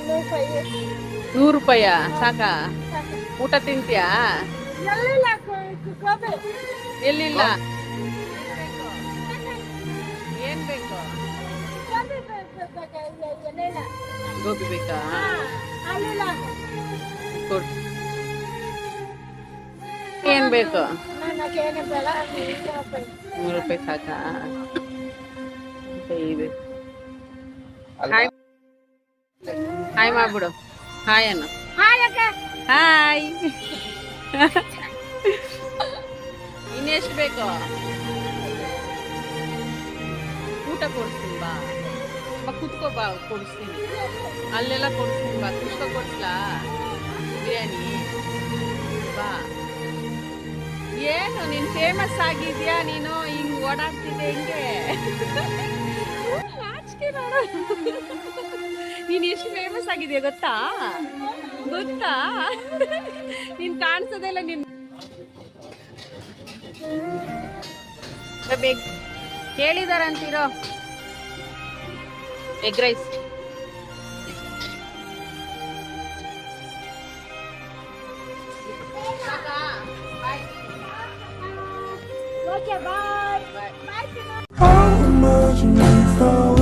100 ರೂಪಾಯಿ ಸಾಕ? ಊಟ ತಿಂತೀಯಾ? ಎಲ್ಲಿಲ್ಲ. ಏನ್ ಬೇಕು? ಗೋಬಿ ಬೇಕಾ? ಕೊಡು. ಏನ್ ಬೇಕು? 100 ರೂಪಾಯಿ ಸಾಕಾ? ಬೇಕು. ಹಾಯ್ ಹಾಯ್ ಮಾಡ್ಬಿಡು. ಹಾಯ್ ಅನ್ನು. ಹಾಯ್. ಇನ್ನೆಷ್ಟು ಬೇಕು? ಊಟ ಕೊಡಿಸ್ತೀನಿ ಬಾ. ಕುತ್ಕೋ ಬಾ, ಕೊಡಿಸ್ತೀನಿ. ಅಲ್ಲೆಲ್ಲ ಕೊಡಿಸ್ತೀನಿ ಬಾ. ಕುತ್ಕೋ ಕೊಡಿಸ್ಲಾ ಬಿರಿಯಾನಿ? ಬಾ. ಏನು ನೀನು ಫೇಮಸ್ ಆಗಿದ್ಯಾ? ನೀನು ಹಿಂಗ್ ಓಡಾಡ್ತಿದ್ದೆ ಹಿಂಗೆ? ನಾಚಿಕೆ ನೋಡು. ನೀನು ಎಷ್ಟು ಫೇಮಸ್ ಆಗಿದೆಯಾ ಗೊತ್ತಾ? ಗೊತ್ತಾ? ನೀನ್ ಕಾಣಿಸೋದೆಲ್ಲ ನಿನ್ ಕೇಳಿದಾರಂತೀರೋ ಎಗ್ ರೈಸ್. Bye.